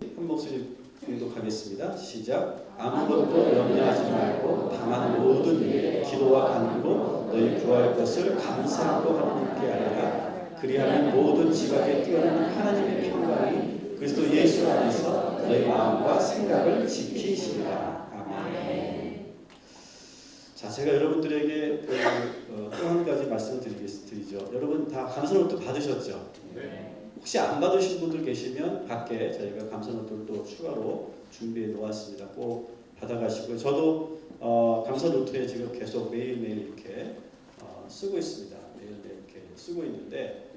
한 목소리 교독하겠습니다. 시작. 아무것도 염려하지 말고 다만 모든 일에 기도와 간구로 너희 구할 것을 감사하고 하나님께 아뢰라. 그리하면 모든 지각에 뛰어나는 하나님의 평강이 그리스도 예수 안에서 너희 마음과 생각을 지키시리라. 아멘. 자, 제가 여러분들에게 또 한 가지 말씀을 드리죠. 여러분 다 감사노트 받으셨죠? 네. 혹시 안 받으신 분들 계시면 밖에 저희가 감사노트를 또 추가로 준비해 놓았습니다. 꼭 받아가시고요. 저도 감사노트에 지금 계속 매일매일 이렇게 쓰고 있습니다. 매일매일 이렇게 쓰고 있는데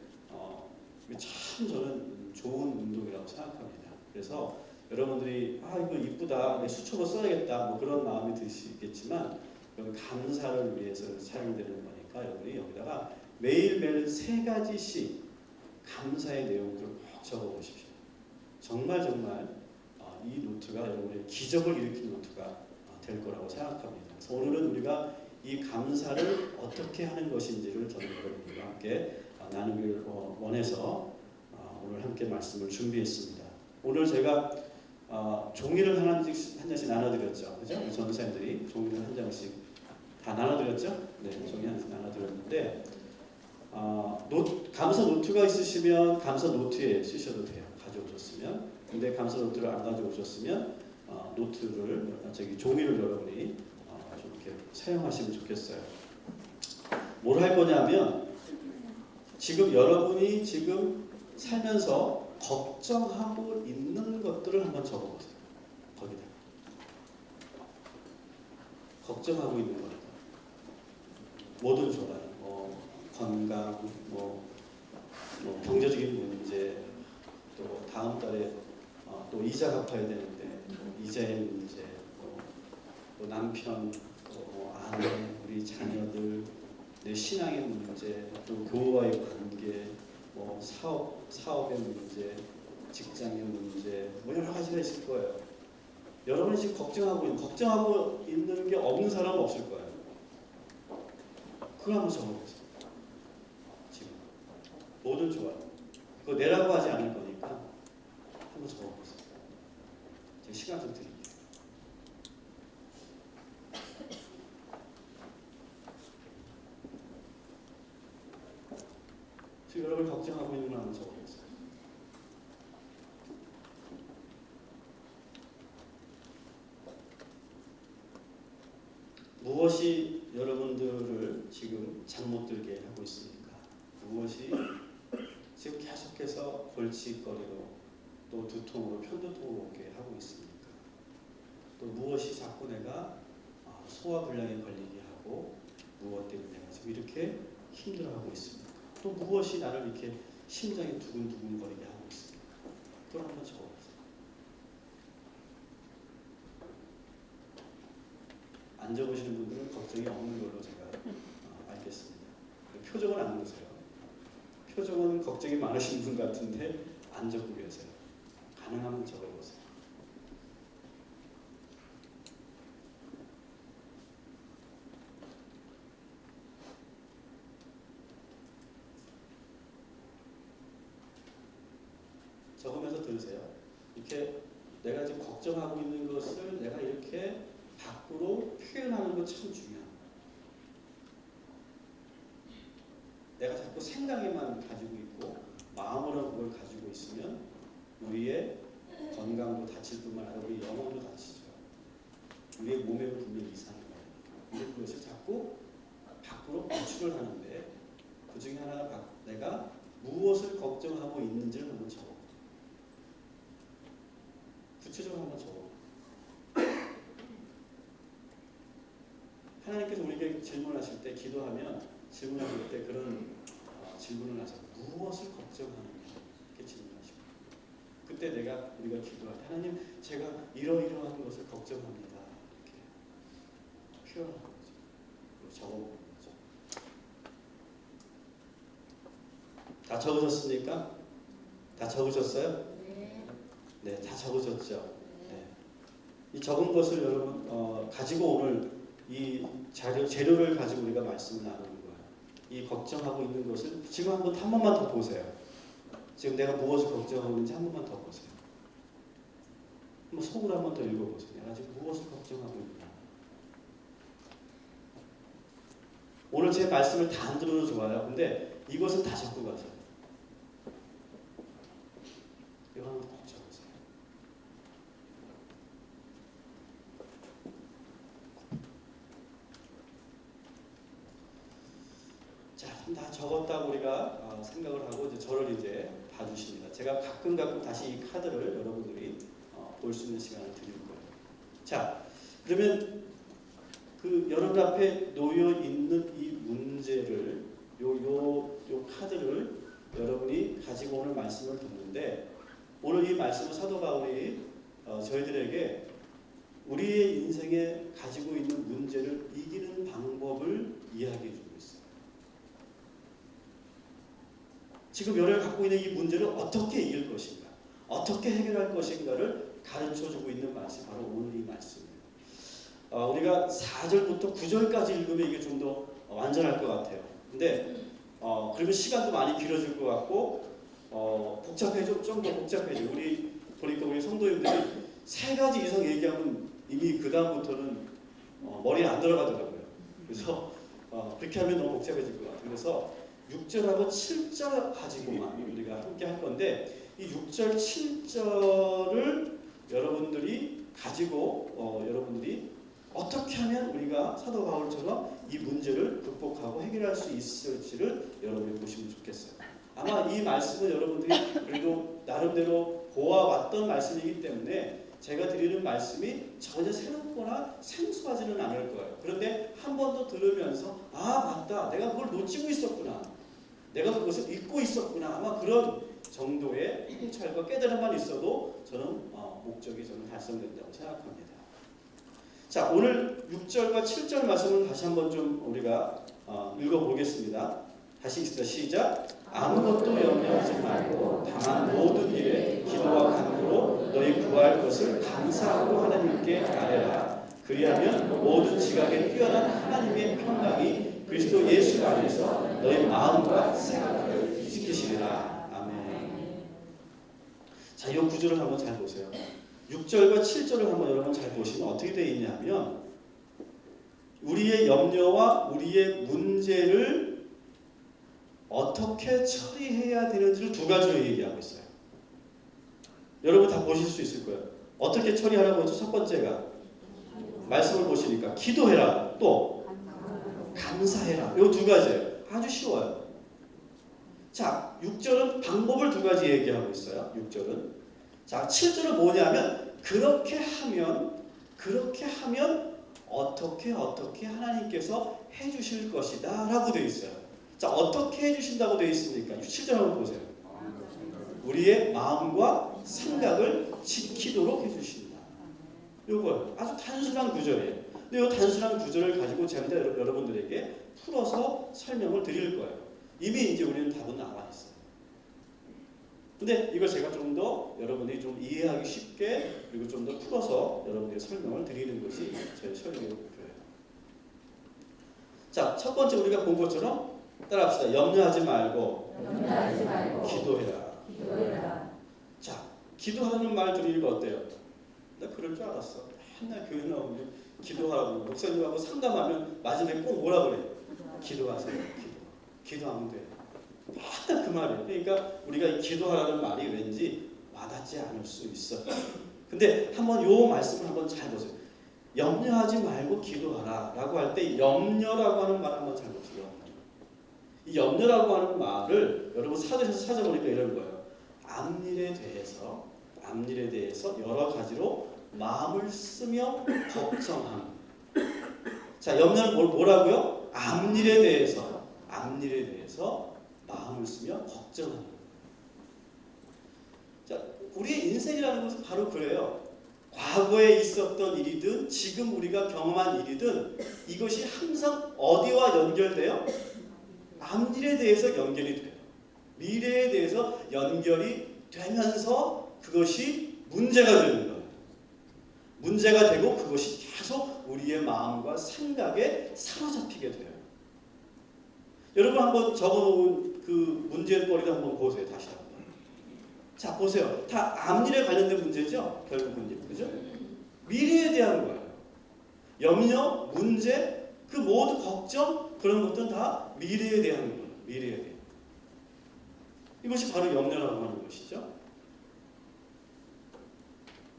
참 저는 좋은 운동이라고 생각합니다. 그래서 여러분들이 이거 이쁘다, 내 수첩을 써야겠다 뭐 그런 마음이 드시겠지만 여러분 감사를 위해서 사용되는 거니까 여러분이 여기다가 매일매일 3가지씩 감사의 내용들을 꼭 적어보십시오. 정말 이 노트가 여러분의 기적을 일으키는 노트가 될 거라고 생각합니다. 그래서 오늘은 우리가 이 감사를 어떻게 하는 것인지를 저는 여러분들과 함께 나누기를 원해서 오늘 함께 말씀을 준비했습니다. 오늘 제가 종이를 한 장씩 나눠드렸죠. 그죠? 우리 전도사님들이 종이를 한 장씩 다 나눠드렸죠? 네, 종이 한 장씩 나눠드렸는데 감사 노트가 있으시면 감사 노트에 쓰셔도 돼요. 가져오셨으면. 근데 감사 노트를 안 가져오셨으면 종이를 여러분이 좀 이렇게 사용하시면 좋겠어요. 뭘 할 거냐면 지금 여러분이 지금 살면서 걱정하고 있는 것들을 한번 적어보세요. 거기다 걱정하고 있는 것들 뭐든 좋아요. 건강, 경제적인 문제, 또 다음 달에 또 이자 갚아야 되는데 이자의 문제, 또 남편, 또 아내, 우리 자녀들, 내 신앙의 문제, 또 교우와의 관계, 사업의 문제, 직장의 문제, 여러 가지가 있을 거예요. 여러분이 지금 걱정하고 있는 게 없는 사람은 없을 거예요. 그걸 한번 적어보세요. 지금 뭐든 좋아요. 그거 내라고 하지 않을 거니까 한번 적어보세요. 제가 시간 좀 드릴게요. 지금 여러분이 걱정하고 있는 걸 한번 적어보세요. 무엇이 여러분들을 지금 잠 못 들게 하고 있습니까? 무엇이 지금 계속해서 골칫거리로 또 두통으로 편두통으로 오게 하고 있습니까? 또 무엇이 자꾸 내가 소화불량에 걸리게 하고 무엇 때문에 내가 지금 이렇게 힘들어하고 있습니까? 또 무엇이 나를 이렇게 심장이 두근두근거리게 하고 있습니까? 그걸 한번 적어보세요. 안 적으시는 분들은 걱정이 없는 걸로 제가 알겠습니다. 표정은 안 넣으세요. 표정은 걱정이 많으신 분 같은데 안 적고 계세요. 가능하면 적어보세요. 적으면서 들으세요. 이렇게 내가 지금 걱정하고 있는 것을 내가 이렇게 밖으로 표현하는 거 참 중요합니다. 내가 자꾸 생각에만 가지고 있고 마음으로 그걸 가지고 있으면 우리의 건강도 다칠 뿐만 아니라 우리 영혼도 다치죠. 우리의 몸에도 분명히 이상이 와요. 근데 그것을 자꾸 밖으로 배출을 하는데 그 중에 하나가 내가 무엇을 걱정하고 있는지를 한번 적어. 구체적으로 한번 적어. 하나님께서 우리에게 질문하실 때 기도하면 질문하실 때 그런 질문을 하세요. 무엇을 걱정하느냐 이렇게 질문하시고 그때 우리가 기도할 때 하나님 제가 이러이러한 것을 걱정합니다 이렇게 표현하는 거죠. 그리고 적어보는 거죠. 다 적으셨습니까? 다 적으셨어요? 네, 다 적으셨죠. 네. 이 적은 것을 여러분 가지고 오늘 이 재료를 가지고 우리가 말씀을 나누는 거예요. 이 걱정하고 있는 것을 지금 한 번만 더 보세요. 지금 내가 무엇을 걱정하고 있는지 한 번만 더 보세요. 한번 속으로 한번 더 읽어보세요. 내가 지금 무엇을 걱정하고 있나? 오늘 제 말씀을 다 안 들어도 좋아요. 근데 이것은 다 적고 가세요. 이거 한번 꼭 적으세요. 자, 다 적었다고 우리가 생각을 하고 이제 저를 이제 봐주십니다. 제가 가끔 다시 이 카드를 여러분들이 볼 수 있는 시간을 드릴 거예요. 자, 그러면 그 여러분 앞에 놓여 있는 이 문제를 요 카드를 여러분이 가지고 오늘 말씀을 듣는데, 오늘 이 말씀은 사도 바울이 저희들에게 우리의 인생에 가지고 있는 문제를 이기는 방법을 이야기해 주고 있어요. 지금 여러분이 갖고 있는 이 문제를 어떻게 이길 것인가, 어떻게 해결할 것인가를 가르쳐주고 있는 말씀이 바로 오늘 이 말씀이에요. 우리가 4절부터 9절까지 읽으면 이게 좀 더 완전할 것 같아요. 근데 그리고 시간도 많이 길어질 것 같고 복잡해져, 좀 더 복잡해져. 우리 보니까 우리 성도님들이 3가지 이상 얘기하면 이미 그 다음부터는 머리에 안 들어가더라고요. 그래서 그렇게 하면 너무 복잡해질 것 같아요. 그래서 6절하고 7절 가지고만 우리가 함께 할 건데, 이 6절, 7절을 여러분들이 가지고 여러분들이 어떻게 하면 우리가 사도 바울처럼 이 문제를 극복하고 해결할 수 있을지를 여러분이 보시면 좋겠어요. 아마 이 말씀은 여러분들이 그래도 나름대로 보아왔던 말씀이기 때문에 제가 드리는 말씀이 전혀 새롭거나 생소하지는 않을 거예요. 그런데 한 번 더 들으면서 맞다, 내가 그걸 놓치고 있었구나, 내가 그것을 잊고 있었구나, 아마 그런 정도의 통찰과 깨달음만 있어도 저는 목적이 저는 달성된다고 생각합니다. 자, 오늘 6절과 7절 말씀을 다시 한번 좀 우리가 읽어보겠습니다. 다시 있습니다. 시작. 아무것도 염려하지 말고 다만 모든 일에 기도와 간구로 너희 구할 것을 감사하고 하나님께 아뢰라. 그리하면 모든 지각에 뛰어난 하나님의 평강이 그리스도 예수 안에서 너희 마음과 생각을 지키시리라. 아멘. 자, 이 구절을 한번 잘 보세요. 6절과 7절을 한번 여러분 잘 보시면 어떻게 되어 있냐면, 우리의 염려와 우리의 문제를 어떻게 처리해야 되는지를 2가지로 얘기하고 있어요. 여러분 다 보실 수 있을 거예요. 어떻게 처리하라고 했죠? 첫 번째가 말씀을 보시니까 기도해라, 또 감사해라. 이 2가지예요. 아주 쉬워요. 자, 6절은 방법을 2가지 얘기하고 있어요. 6절은. 자, 7절은 뭐냐면 그렇게 하면 어떻게 하나님께서 해주실 것이다 라고 되어 있어요. 자, 어떻게 해주신다고 되어 있습니까? 7절 한번 보세요. 우리의 마음과 생각을 지키도록 해주신다. 이거 아주 단순한 구절이에요. 근데 이 단순한 구절을 가지고 제가 여러분들에게 풀어서 설명을 드릴 거예요. 이미 이제 우리는 답은 나와 있어요. 근데 이걸 제가 좀 더 여러분들이 좀 이해하기 쉽게, 그리고 좀 더 풀어서 여러분들에게 설명을 드리는 것이 저희 설명의 목표예요. 자, 첫 번째 우리가 본 것처럼 따라합시다. 염려하지 말고 기도해라. 자, 기도하는 말 들으니까 어때요? 나 그럴 줄 알았어. 맨날 교회 나오면 기도하라고, 목사님하고 상담하면 마지막에 꼭 뭐라 그래? 기도하세요. 기도하면 돼요. 맨날 그 말이에요. 그러니까 우리가 이 기도하라는 말이 왠지 와닿지 않을 수 있어요. 근데 한번 요 말씀을 한번 잘 보세요. 염려하지 말고 기도하라 라고 할 때 염려라고 하는 말 한번 잘 보세요. 이 염려라고 하는 말을 여러분 사도에서 찾아보니까 이런 거예요. 앞일에 대해서 여러 가지로 마음을 쓰며 걱정함. 자, 염려는 뭐라고요? 앞일에 대해서 마음을 쓰며 걱정하는. 자, 우리의 인생이라는 것은 바로 그래요. 과거에 있었던 일이든 지금 우리가 경험한 일이든 이것이 항상 어디와 연결돼요? 앞일에 대해서 연결이 돼요. 미래에 대해서 연결이 되면서 그것이 문제가 되는 거예요. 문제가 되고 그것이 계속 우리의 마음과 생각에 사로잡히게 돼요. 여러분 한번 적어놓은 그 문제거리를 한번 보세요. 다시 한번. 자, 보세요. 다 앞일에 관련된 문제죠. 결국은 그죠? 미래에 대한 거예요. 염려, 문제, 그 모든 걱정 그런 것들은 다 미래에 대한 거예요. 미래에 대한. 이것이 바로 염려라고 하는 것이죠.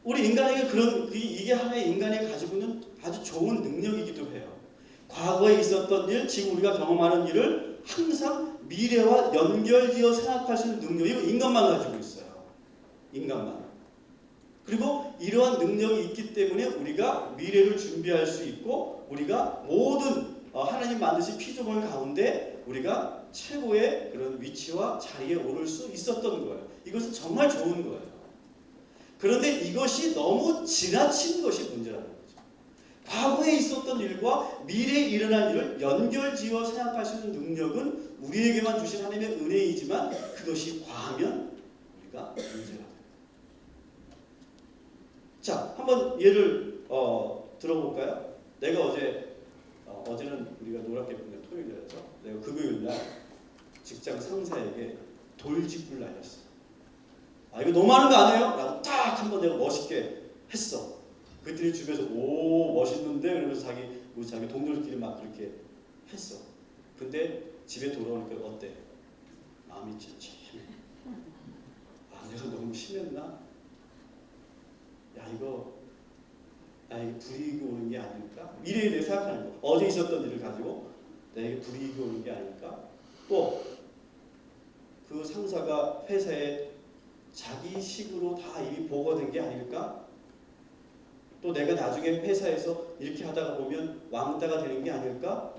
우리 인간에게 이게 하나의 인간이 가지고 있는 아주 좋은 능력이기도 해요. 과거에 있었던 일, 지금 우리가 경험하는 일을 항상 미래와 연결지어 생각할 수 있는 능력이 인간만 가지고 있어요. 인간만. 그리고 이러한 능력이 있기 때문에 우리가 미래를 준비할 수 있고 우리가 모든 하나님 만드신 피조물 가운데 우리가 최고의 그런 위치와 자리에 오를 수 있었던 거예요. 이것은 정말 좋은 거예요. 그런데 이것이 너무 지나친 것이 문제라는 거죠. 과거에 있었던 일과 미래에 일어날 일을 연결지어 생각할 수 있는 능력은 우리에게만 주신 하나님의 은혜이지만 그것이 과하면 우리가 문제가 돼요. 자, 한번 예를 들어볼까요? 내가 어제는 우리가 노랗게 보낸 토요일이라서 내가 금요일날 직장 상사에게 돌직구를 날렸어. 아, 이거 너무 하는 거 아니에요? 라고 딱 한번 내가 멋있게 했어. 그랬더니 주변에서 오 멋있는데 그러면서 자기 동료들끼리 막 그렇게 했어. 근데 집에 돌아오니까 어때? 마음이 찜찜해. 아, 내가 너무 심했나? 이거 불이익이 오는 게 아닐까? 미래에 대해 생각하는 거. 어제 있었던 일을 가지고 내게 불이익이 오는 게 아닐까? 또 그 상사가 회사에 자기 식으로 다 일이 보고된 게 아닐까? 또 내가 나중에 회사에서 이렇게 하다가 보면 왕따가 되는 게 아닐까?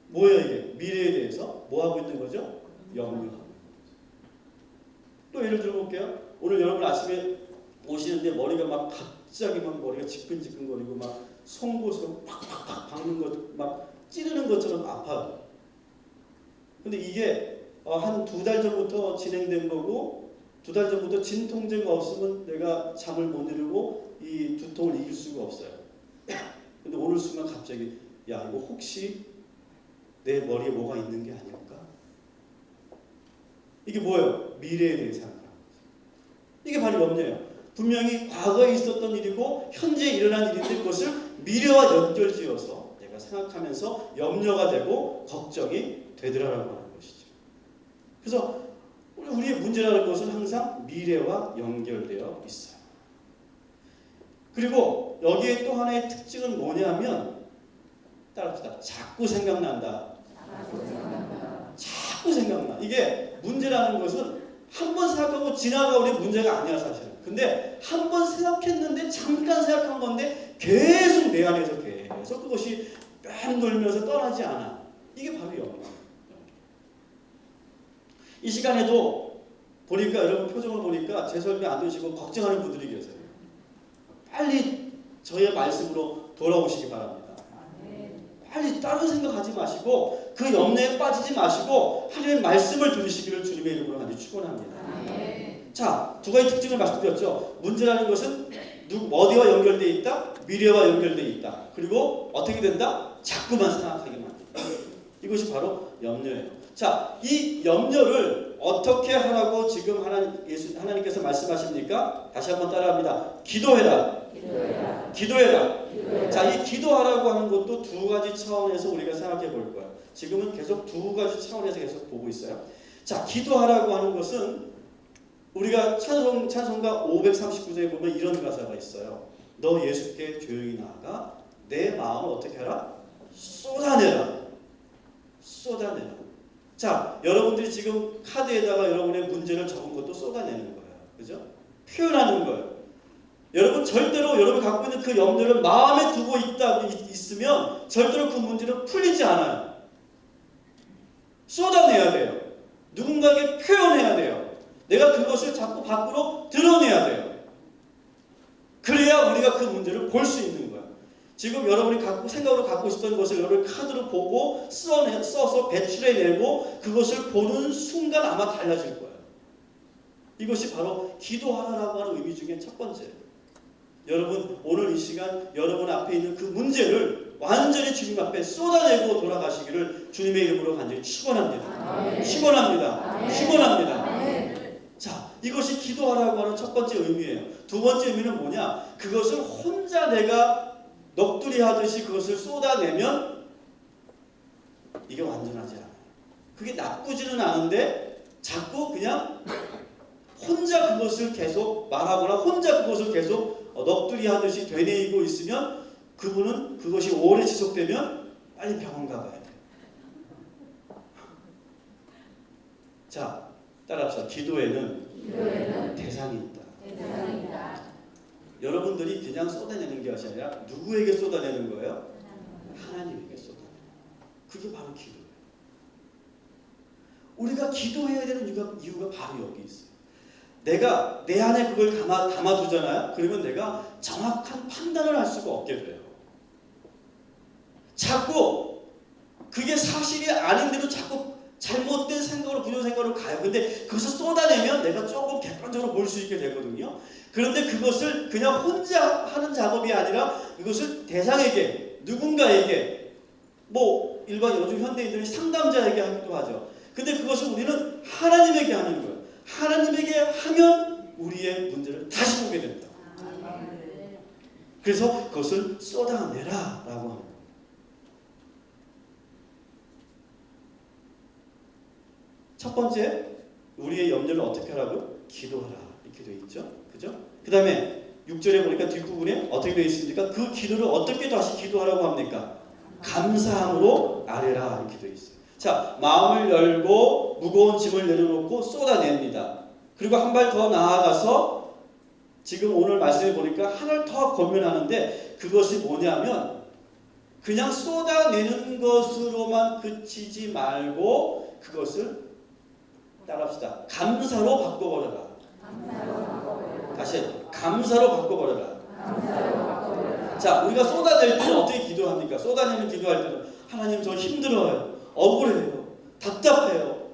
뭐야 이게? 미래에 대해서 뭐 하고 있는 거죠? 염려하는 거죠. 또 예를 들어볼게요. 오늘 여러분 아침에 오시는데 머리가 막 갑자기 막 머리가 지끈지끈거리고 막 송곳으로 팍팍팍 박는 것, 막 찌르는 것처럼 아파요. 근데 이게 한 2달 전부터 진행된 거고 2달 전부터 진통제가 없으면 내가 잠을 못 이루고 이 두통을 이길 수가 없어요. 근데 오늘 순간 갑자기 이거 혹시 내 머리에 뭐가 있는 게 아닐까? 이게 뭐예요? 미래에 대해 생각하는 거죠. 이게 바로 염려예요. 분명히 과거에 있었던 일이고 현재 일어난 일인데 그것을 미래와 연결지어서 내가 생각하면서 염려가 되고 걱정이 되더라라고 하는 것이죠. 그래서 우리의 문제라는 것은 항상 미래와 연결되어 있어요. 그리고 여기에 또 하나의 특징은 뭐냐면 따라합시다. 자꾸 생각난다. 자꾸 생각나. 이게 문제라는 것은 한 번 생각하고 지나가 우리 문제가 아니야 사실은. 근데 한 번 생각했는데 잠깐 생각한 건데 계속 내 안에서 계속 그것이 뺑 돌면서 떠나지 않아. 이게 바로 염려. 이 시간에도 보니까 여러분 표정을 보니까 제 설명 안 들으시고 걱정하는 분들이 계세요. 빨리 저의 말씀으로 돌아오시기 바랍니다. 빨리 다른 생각하지 마시고 그 염려에 빠지지 마시고 하나님의 말씀을 들으시기를 주님의 이름으로 간절히 축원합니다. 자, 두 가지 특징을 말씀드렸죠. 문제라는 것은 어디와 연결되어 있다? 미래와 연결되어 있다. 그리고 어떻게 된다? 자꾸만 생각하게 만든다. 이것이 바로 염려예요. 자, 이 염려를 어떻게 하라고 지금 하나님께서 말씀하십니까? 다시 한번 따라합니다. 기도해라. 기도해라. 자, 이 기도하라고 하는 것도 두 가지 차원에서 우리가 생각해 볼 거예요. 지금은 계속 두 가지 차원에서 계속 보고 있어요. 자, 기도하라고 하는 것은 우리가 찬송가 539장에 보면 이런 가사가 있어요. 너 예수께 조용히 나아가 내 마음을 어떻게 하라? 쏟아내라. 쏟아내라. 자, 여러분들이 지금 카드에다가 여러분의 문제를 적은 것도 쏟아내는 거예요. 그죠? 표현하는 거예요. 여러분 절대로 여러분이 갖고 있는 그 염려를 마음에 두고 있으면 절대로 그 문제는 풀리지 않아요. 쏟아내야 돼요. 누군가에게 표현해야 돼요. 내가 그것을 자꾸 밖으로 드러내야 돼요. 그래야 우리가 그 문제를 볼 수 있는 거예요. 지금 여러분이 생각으로 갖고 있었던 것을 여러분이 카드로 보고 써서 배출해내고 그것을 보는 순간 아마 달라질 거예요. 이것이 바로 기도하라라고 하는 의미 중에 첫 번째예요. 여러분 오늘 이 시간 여러분 앞에 있는 그 문제를 완전히 주님 앞에 쏟아내고 돌아가시기를 주님의 이름으로 간절히 축원합니다. 축원합니다. 축원합니다. 자, 이것이 기도하라고 하는 첫 번째 의미예요. 두 번째 의미는 뭐냐? 그것을 혼자 내가 넋두리 하듯이 그것을 쏟아내면 이게 완전하지 않아요. 그게 나쁘지는 않은데 자꾸 그냥 혼자 그것을 계속 말하거나 혼자 그것을 계속 넋두리 하듯이 되뇌이고 있으면 그분은 그것이 오래 지속되면 빨리 병원 가봐야 돼요. 자, 따라합시다. 기도에는 대상이 있다. 여러분들이 그냥 쏟아내는 것이 아니라 누구에게 쏟아내는 거예요? 하나님에게 쏟아내는 거예요. 그게 바로 기도예요. 우리가 기도해야 되는 이유가 바로 여기 있어요. 내가 내 안에 그걸 담아두잖아요. 그러면 내가 정확한 판단을 할 수가 없게 돼요. 자꾸 그게 사실이 아닌데도 자꾸 잘못된 생각으로 부정생각으로 가요. 근데 그것을 쏟아내면 내가 조금 객관적으로 볼 수 있게 되거든요. 그런데 그것을 그냥 혼자 하는 작업이 아니라 이것을 대상에게, 누군가에게, 뭐 일반 요즘 현대인들이 상담자에게 하기도 하죠. 근데 그것을 우리는 하나님에게 하는 거예요. 하나님에게 하면 우리의 문제를 다시 보게 된다. 그래서 그것을 쏟아내라 라고 하는 거예요. 첫 번째, 우리의 염려를 어떻게 하라고? 기도하라. 이렇게 되어 있죠. 그죠? 그 다음에 6절에 보니까 뒷부분에 어떻게 되어 있습니까? 그 기도를 어떻게 다시 기도하라고 합니까? 감사함으로 아뢰라. 이렇게 되어 있어요. 자, 마음을 열고 무거운 짐을 내려놓고 쏟아냅니다. 그리고 한 발 더 나아가서 지금 오늘 말씀해 보니까 하나를 더 권면하는데 그것이 뭐냐면 그냥 쏟아내는 것으로만 그치지 말고 그것을 따라합시다. 감사로 바꿔버려라. 다시 감사로 바꿔버려라. 자, 우리가 쏟아낼 때는 어떻게 기도합니까? 쏟아내는 기도할 때는 하나님 저 힘들어요. 억울해요. 답답해요.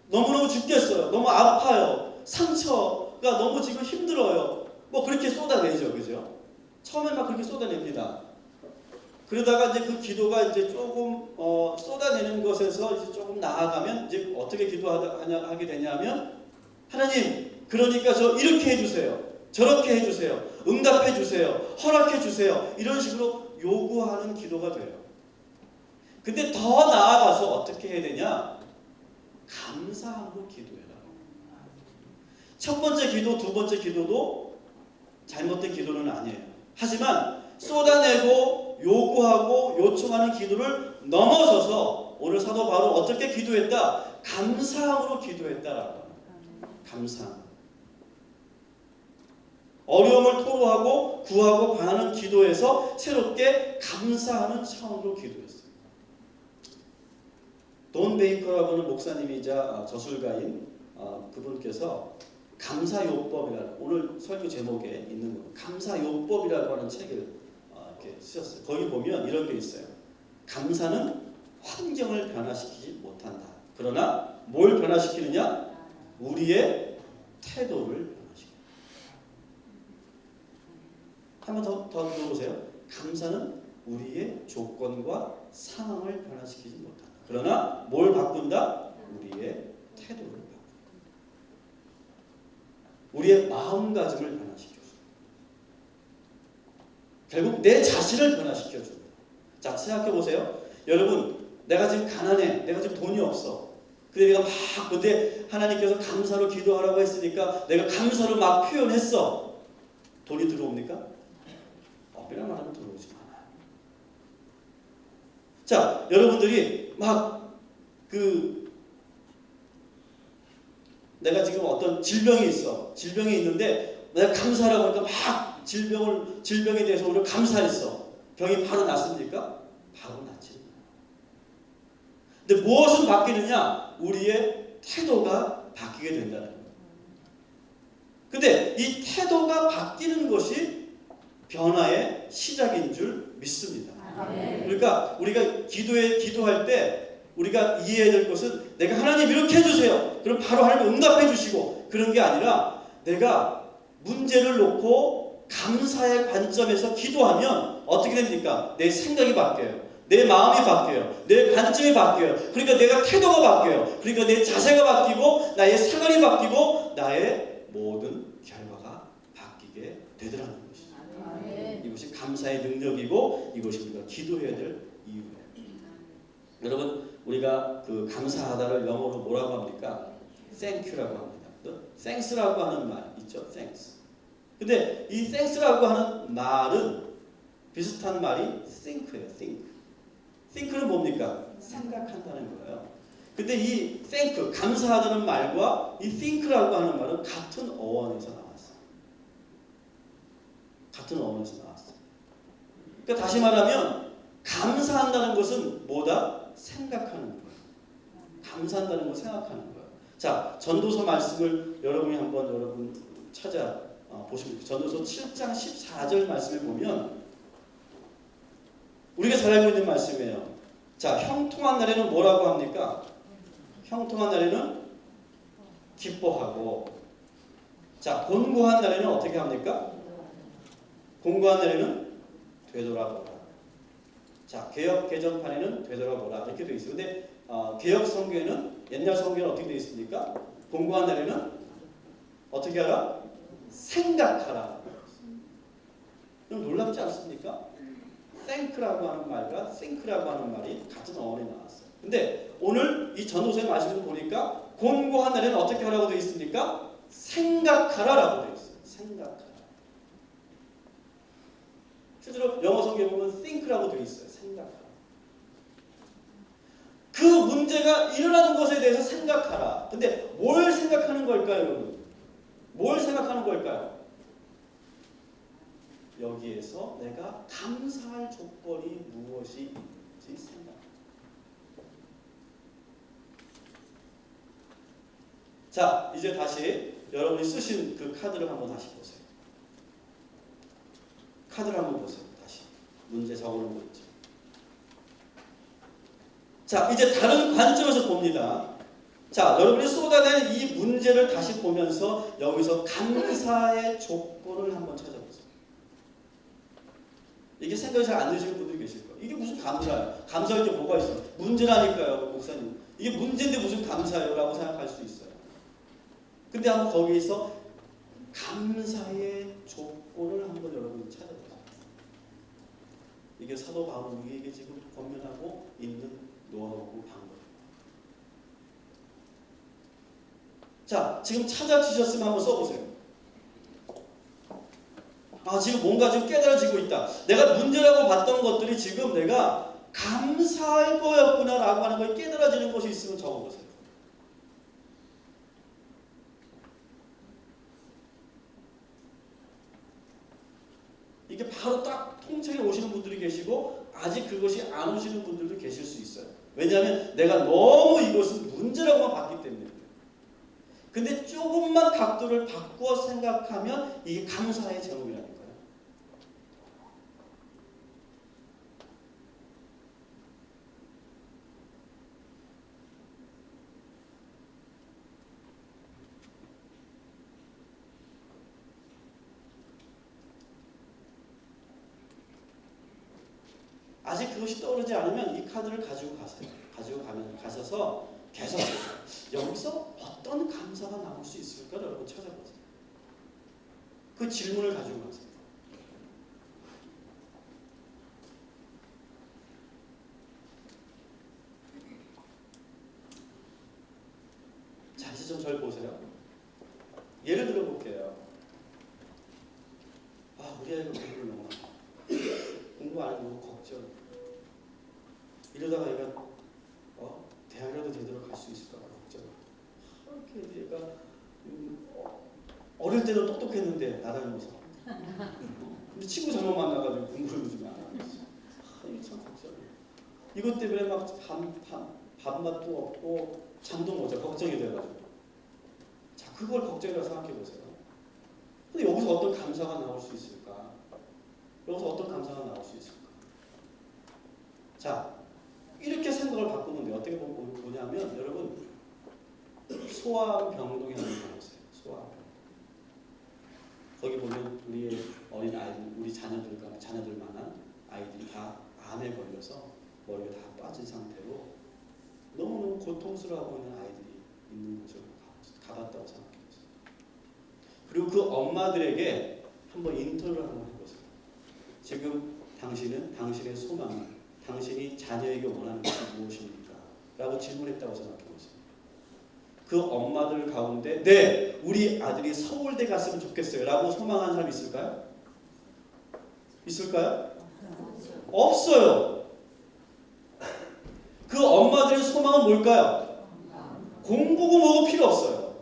너무너무 죽겠어요. 너무 아파요. 상처가 너무 지금 힘들어요. 뭐 그렇게 쏟아내죠. 그죠? 처음에 막 그렇게 쏟아냅니다. 그러다가 이제 그 기도가 이제 조금 쏟아내는 것에서 이제 조금 나아가면 이제 어떻게 기도하게 되냐면 하나님 그러니까 저 이렇게 해주세요. 저렇게 해주세요. 응답해 주세요. 허락해 주세요. 이런 식으로 요구하는 기도가 돼요. 근데 더 나아가서 어떻게 해야 되냐? 감사함으로 기도해라. 첫 번째 기도, 두 번째 기도도 잘못된 기도는 아니에요. 하지만 쏟아내고 요구하고 요청하는 기도를 넘어서서 오늘 사도 바로 어떻게 기도했다? 감사함으로 기도했다라고. 감사함. 어려움을 토로하고 구하고 바라는 기도에서 새롭게 감사하는 차원으로 기도했어요. 돈 베이커라고 하는 목사님이자 저술가인 그분께서 감사요법이라는 오늘 설교 제목에 있는 거 감사요법이라고 하는 책을 이렇게 쓰셨어요. 거기 보면 이런 게 있어요. 감사는 환경을 변화시키지 못한다. 그러나 뭘 변화시키느냐? 우리의 태도를 변화시킨다. 한 번 더 들어보세요. 감사는 우리의 조건과 상황을 변화시키지 못한다. 그러나 뭘 바꾼다? 우리의 태도를 바꾼다. 우리의 마음가짐을 변화시켜준다. 결국 내 자신을 변화시켜준다. 자, 생각해보세요. 여러분, 내가 지금 가난해. 내가 지금 돈이 없어. 근데 내가 근데 하나님께서 감사로 기도하라고 했으니까 내가 감사로 막 표현했어. 돈이 들어옵니까? 엄밀히 말하면 들어오지 않아요. 자, 여러분들이 막 내가 지금 어떤 질병이 있어. 질병이 있는데 내가 감사하라고 하니까 막 질병에 대해서 우리가 감사했어. 병이 바로 낫습니까? 바로 낫지 않아요. 근데 무엇은 바뀌느냐? 우리의 태도가 바뀌게 된다는 거예요. 근데 이 태도가 바뀌는 것이 변화의 시작인 줄 믿습니다. 그러니까 우리가 기도할 때 우리가 이해해야 될 것은 내가 하나님 이렇게 해주세요. 그럼 바로 하나님 응답해 주시고 그런 게 아니라 내가 문제를 놓고 감사의 관점에서 기도하면 어떻게 됩니까? 내 생각이 바뀌어요. 내 마음이 바뀌어요. 내 관점이 바뀌어요. 그러니까 내가 태도가 바뀌어요. 그러니까 내 자세가 바뀌고 나의 생활이 바뀌고 나의 결과가 바뀌게 되더라는 것이죠. 아멘. 이것이 감사의 능력이고 이것이 우리가 기도해야 될 이유예요. 여러분 우리가 그 감사하다를 영어로 뭐라고 합니까? Thank라고 합니다. Thanks라고 하는 말 있죠? Thanks. 근데 이 Thanks라고 하는 말은 비슷한 말이 think예요. think는 뭡니까? 생각한다는 거예요. 근데 이 thank, 감사하다는 말과 이 think라고 하는 말은 같은 어원에서 나왔어요. 같은 어원에서 나왔어요. 그러니까 다시 말하면 감사한다는 것은 뭐다? 생각하는 거예요. 감사한다는 걸 생각하는 거예요. 자, 전도서 말씀을 여러분이 한번 찾아 보시면 전도서 7장 14절 말씀을 보면 우리가 잘 알고 있는 말씀이에요. 자, 형통한 날에는 뭐라고 합니까? 형통한 날에는 기뻐하고, 자, 곤고한 날에는 어떻게 합니까? 곤고한 날에는 되돌아보라. 자, 개역 개정판에는 되돌아보라 이렇게 되어 있어요. 근데 개역 성경에는 옛날 성경에는 어떻게 되어 있습니까? 곤고한 날에는 어떻게 하라? 생각하라. 그럼 놀랍지 않습니까? thank라고 하는 말과 think라고 하는 말이 같은 어원에 나왔어요. 근데 오늘 이 전도서의 말씀을 보니까 곤고한 날에는 어떻게 하라고 되어 있습니까? 생각하라라고 되어 있어요. 생각하라. 실제로 영어 성경에 보면 think라고 되어 있어요. 생각하라. 그 문제가 일어나는 것에 대해서 생각하라. 근데 뭘 생각하는 걸까요, 여러분? 뭘 생각하는 걸까요? 여기에서 내가 감사할 조건이 무엇이 있는지 생각합니다. 자, 이제 다시 여러분이 쓰신 그 카드를 한번 다시 보세요. 카드를 한번 보세요. 다시 문제 적어놓은 거 있죠. 자, 이제 다른 관점에서 봅니다. 자, 여러분이 쏟아낸 이 문제를 다시 보면서 여기서 감사의 조건을 한번 찾아보세요. 이게 생각이 잘 안 되시는 분들이 계실 거예요. 이게 무슨 감사예요? 감사할 게 뭐가 있어요? 문제라니까요, 목사님. 이게 문제인데 무슨 감사예요? 라고 생각할 수 있어요. 근데 한번 거기에서 감사의 조건을 한번 여러분이 찾아보세요. 이게 사도 바울이 우리에게 지금 권면하고 있는 노하우고 방법입니다. 자, 지금 찾아지셨으면 한번 써보세요. 아, 지금 뭔가 좀 깨달아지고 있다. 내가 문제라고 봤던 것들이 지금 내가 감사할 거였구나 라고 하는 걸 깨달아지는 것이 있으면 적어보세요. 이게 바로 딱 통째로 오시는 분들이 계시고 아직 그것이 안 오시는 분들도 계실 수 있어요. 왜냐하면 내가 너무 이것을 문제라고만 봤기 때문에. 근데 조금만 각도를 바꾸어 생각하면 이게 감사의 제목이라는 거예요. 아직 그것이 떠오르지 않으면 이 카드를 가지고 가세요. 가셔서 계속 여기서 어떤 감사가 나올 수 있을까 여러분 찾아보세요. 그 질문을 가지고 가세요. 자, 이제 좀 절 보세요. 예를 들어 볼게요. 아, 우리 아이가 공부를 너무 안 해. 공부 안 하고 걱정. 이러다가 얘가 대학이라도 제대로 갈 수 있을까 걱정. 이렇게 얘가 어릴 때는 똑똑했는데 나 닮아서. 근데 친구 잘못 만나가지고 공부를 요즘에 안 하고 있어. 이게 참 걱정이야. 이것 때문에 막 밥맛도 없고 잠도 못 자. 걱정이 돼가지고. 자, 그걸 걱정이라고 생각해 보세요. 근데 여기서 어떤 감사가 나올 수 있을까? 여기서 어떤 감사가 나올 수 있을까? 자, 이렇게 생각을 바꾸는데 어떻게 보냐면 여러분 소아병동에 한번 가보세요. 소아병동. 거기 보면 우리의 어린 아이들, 우리 자녀들만한 아이들이 다 암에 걸려서 머리가 다 빠진 상태로 너무너무 고통스러워하고 있는 아이들이 있는 곳을 가봤다고 생각해보세요. 그리고 그 엄마들에게 한번 인터뷰를 한번 해보세요. 지금 당신은 당신의 소망, 당신이 자녀에게 원하는 것이 무엇입니까? 라고 질문했다고 생각해보세요. 그 엄마들 가운데 네, 우리 아들이 서울대 갔으면 좋겠어요 라고 소망하는 사람 있을까요? 있을까요? 없어요. 그 엄마들의 소망은 뭘까요? 공부고 뭐고 필요 없어요.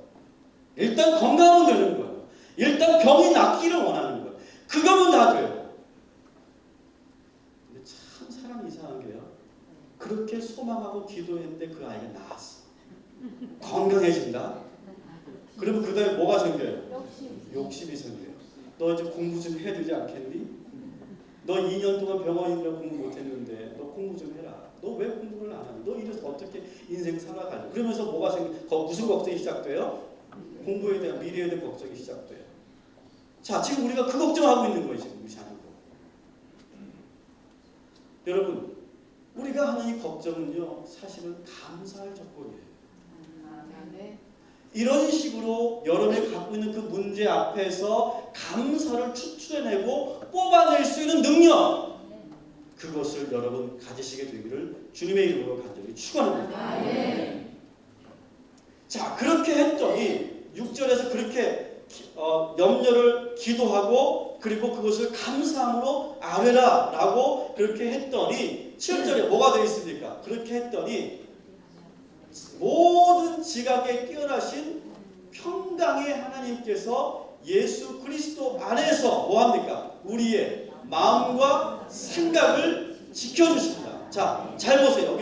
일단 건강은 되는 거예요. 일단 병이 낫기를 원하는 거예요. 그거면 다 돼요. 근데 참 사람이 이상한 게요. 그렇게 소망하고 기도했는데 그 아이가 나았어. 건강해진다. 그러면 그 다음에 뭐가 생겨요? 욕심이 생겨요. 너 이제 공부 좀 해야 되지 않겠니? 너 2년 동안 병원에 있느라 공부 못했는데 너 공부 좀 해라. 너 왜 공부를 안 하니? 너 이래서 어떻게 인생 살아가니? 그러면서 뭐가 무슨 걱정이 시작돼요? 공부에 대한 미래에 대한 걱정이 시작돼요. 자, 지금 우리가 그 걱정하고 있는 거예요. 지금 우리 자녀고. 여러분, 우리가 하는 이 걱정은요, 사실은 감사할 조건이에요. 이런 식으로 여러분이 갖고 있는 그 문제 앞에서 감사를 추출해내고 뽑아낼 수 있는 능력, 그것을 여러분 가지시게 되기를 주님의 이름으로 간절히 축원합니다. 자, 그렇게 했더니 6절에서 그렇게 염려를 기도하고 그리고 그것을 감사함으로 아뢰라 라고 그렇게 했더니 7절에 뭐가 되어 있습니까? 그렇게 했더니 모든 지각에 뛰어나신 평강의 하나님께서 예수 그리스도 안에서 뭐합니까? 우리의 마음과 생각을 지켜주십니다. 자, 잘 보세요.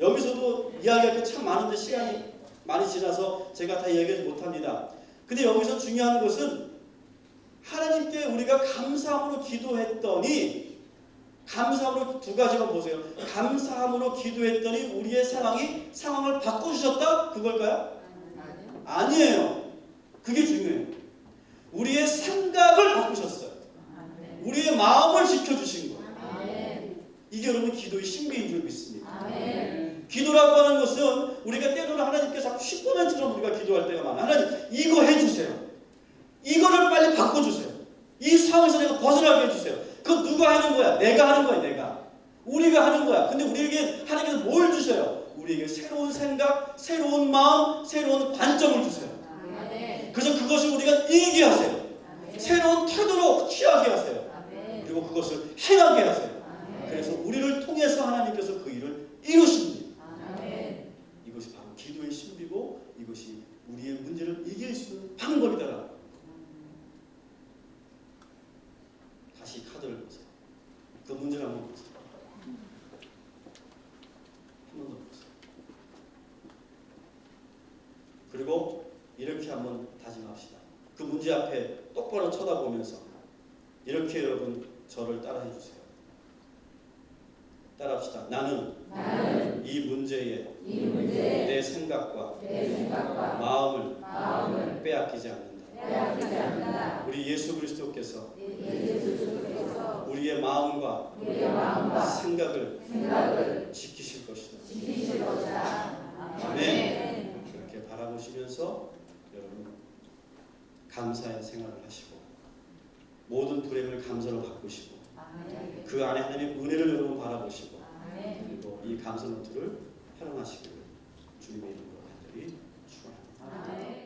여기서도 이야기할 게 참 많은데 시간이 많이 지나서 제가 다 얘기하지 못합니다. 근데 여기서 중요한 것은 하나님께 우리가 감사함으로 기도했더니, 감사함으로 두 가지만 보세요. 감사함으로 기도했더니 우리의 상황을 바꿔주셨다? 그걸까요? 아니에요. 그게 중요해요. 우리의 생각을 바꾸셨어요. 우리의 마음을 지켜주신 거예요. 이게 여러분 기도의 신비인 줄 믿습니다. 기도라고 하는 것은 우리가 때로는 하나님께 자꾸 슈퍼맨처럼 우리가 기도할 때가 많아요. 하나님 이거 해주세요. 이거를 빨리 바꿔주세요. 이 상황에서 내가 벗어나게 해주세요. 그건 누가 하는 거야? 내가 하는 거야. 내가. 우리가 하는 거야. 근데 우리에게 하나님께서 뭘 주세요? 우리에게 새로운 생각, 새로운 마음, 새로운 관점을 주세요. 그래서 그것을 우리가 이기게 하세요. 새로운 태도로 취하게 하세요. 그리고 그것을 행하게 하세요. 그래서 우리를 통해서 하나님께서 그 일을 이루십니다. 이것이 바로 기도의 신비고 이것이 우리의 문제를 이길 수 있는 방법이다. 다시 카드를 보세요. 그 문제를 한번 보세요. 한 번 더 보세요. 그리고 이렇게 한번 다짐합시다. 그 문제 앞에 똑바로 쳐다보면서 이렇게 여러분 저를 따라해 주세요. 따라합시다. 나는 이 문제에 내 생각과 마음을 빼앗기지 않는다. 우리 예수 그리스도께서 우리의 마음과 생각을 지키실 것이다. 아멘. 그렇게 바라보시면서 여러분 감사의 생활을 하시고 모든 불행을 감사로 바꾸시고 그 안에 하나님의 은혜를 여러분 바라보시고 그리고 이 감사 노트를 활용하시기를 주님의 이름으로 간절히 축원합니다.